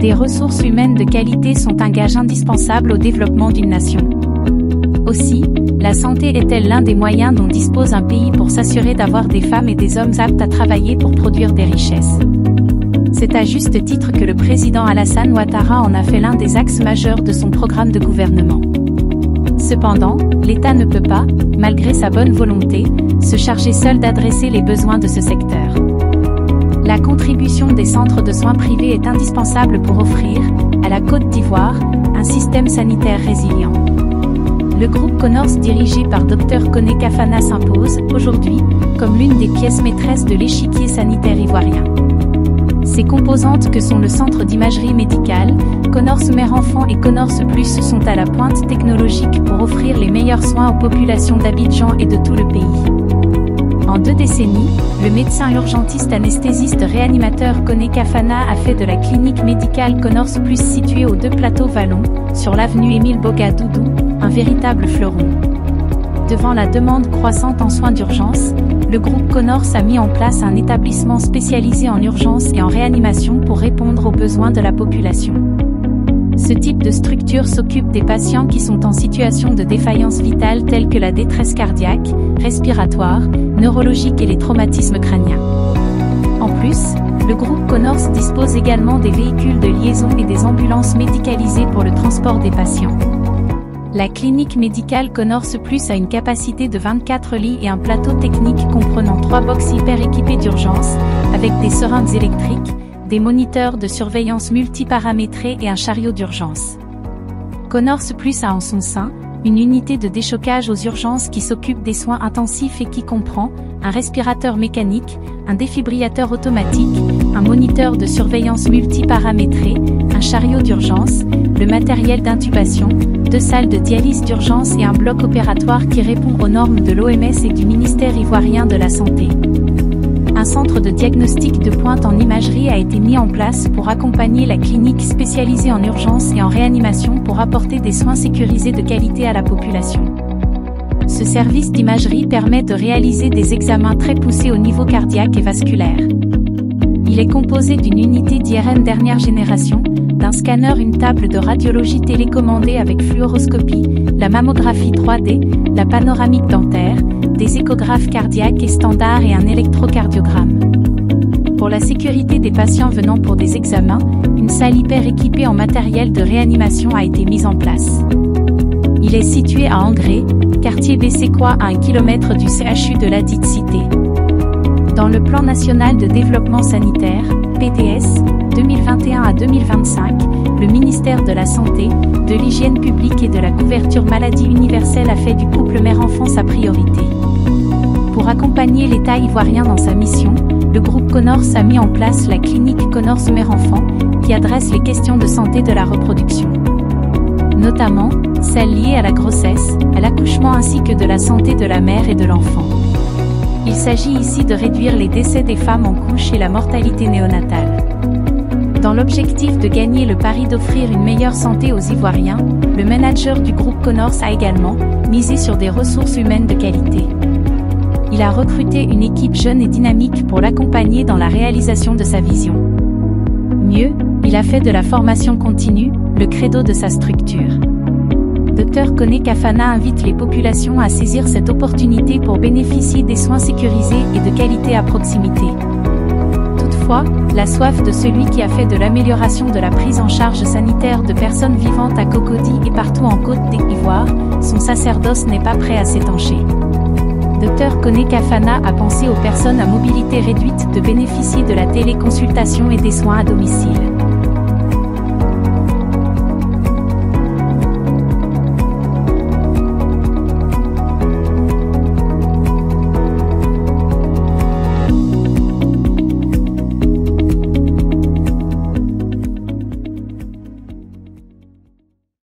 les ressources humaines de qualité sont un gage indispensable au développement d'une nation. Aussi, la santé est-elle l'un des moyens dont dispose un pays pour s'assurer d'avoir des femmes et des hommes aptes à travailler pour produire des richesses. C'est à juste titre que le président Alassane Ouattara en a fait l'un des axes majeurs de son programme de gouvernement. Cependant, l'État ne peut pas, malgré sa bonne volonté, se charger seul d'adresser les besoins de ce secteur. La contribution des centres de soins privés est indispensable pour offrir, à la Côte d'Ivoire, un système sanitaire résilient. Le groupe Conors dirigé par Dr Koné Kafana s'impose, aujourd'hui, comme l'une des pièces maîtresses de l'échiquier sanitaire ivoirien. Ses composantes que sont le centre d'imagerie médicale, Conors Mère-Enfant et Conors Plus sont à la pointe technologique pour offrir les meilleurs soins aux populations d'Abidjan et de tout le pays. En 2 décennies, le médecin urgentiste anesthésiste réanimateur Koné Kafana a fait de la clinique médicale Conors Plus située aux 2 plateaux Vallon, sur l'avenue Émile Boga Doudou, un véritable fleuron. Devant la demande croissante en soins d'urgence, le groupe Conors a mis en place un établissement spécialisé en urgence et en réanimation pour répondre aux besoins de la population. Ce type de structure s'occupe des patients qui sont en situation de défaillance vitale telle que la détresse cardiaque, respiratoire, neurologique et les traumatismes crâniens. En plus, le groupe Conors dispose également des véhicules de liaison et des ambulances médicalisées pour le transport des patients. La clinique médicale Conors Plus a une capacité de 24 lits et un plateau technique comprenant 3 box hyper équipés d'urgence, avec des seringues électriques, des moniteurs de surveillance multiparamétrés et un chariot d'urgence. Conors Plus a en son sein une unité de déchocage aux urgences qui s'occupe des soins intensifs et qui comprend un respirateur mécanique, un défibrillateur automatique, un moniteur de surveillance multiparamétré, un chariot d'urgence, le matériel d'intubation, 2 salles de dialyse d'urgence et un bloc opératoire qui répond aux normes de l'OMS et du ministère ivoirien de la Santé. Un centre de diagnostic de pointe en imagerie a été mis en place pour accompagner la clinique spécialisée en urgence et en réanimation pour apporter des soins sécurisés de qualité à la population. Ce service d'imagerie permet de réaliser des examens très poussés au niveau cardiaque et vasculaire. Il est composé d'une unité d'IRM dernière génération, d'un scanner, une table de radiologie télécommandée avec fluoroscopie, la mammographie 3D, la panoramique dentaire, des échographes cardiaques et standards et un électrocardiogramme. Pour la sécurité des patients venant pour des examens, une salle hyper équipée en matériel de réanimation a été mise en place. Il est situé à Angré, quartier Besséquois à 1 km du CHU de ladite cité. Dans le plan national de développement sanitaire, PDS, 2021 à 2025, le ministère de la Santé, de l'Hygiène publique et de la couverture maladie universelle a fait du couple mère-enfant sa priorité. Pour accompagner l'État ivoirien dans sa mission, le groupe Conors a mis en place la clinique Conors Mère-Enfant, qui adresse les questions de santé de la reproduction. Notamment, celles liées à la grossesse, à l'accouchement ainsi que de la santé de la mère et de l'enfant. Il s'agit ici de réduire les décès des femmes en couche et la mortalité néonatale. Dans l'objectif de gagner le pari d'offrir une meilleure santé aux Ivoiriens, le manager du groupe Conors a également misé sur des ressources humaines de qualité. Il a recruté une équipe jeune et dynamique pour l'accompagner dans la réalisation de sa vision. Mieux, il a fait de la formation continue le credo de sa structure. Dr Koné Kafana invite les populations à saisir cette opportunité pour bénéficier des soins sécurisés et de qualité à proximité. Toutefois, la soif de celui qui a fait de l'amélioration de la prise en charge sanitaire de personnes vivantes à Cocody et partout en Côte d'Ivoire, son sacerdoce n'est pas prêt à s'étancher. Dr Koné Kafana a pensé aux personnes à mobilité réduite de bénéficier de la téléconsultation et des soins à domicile.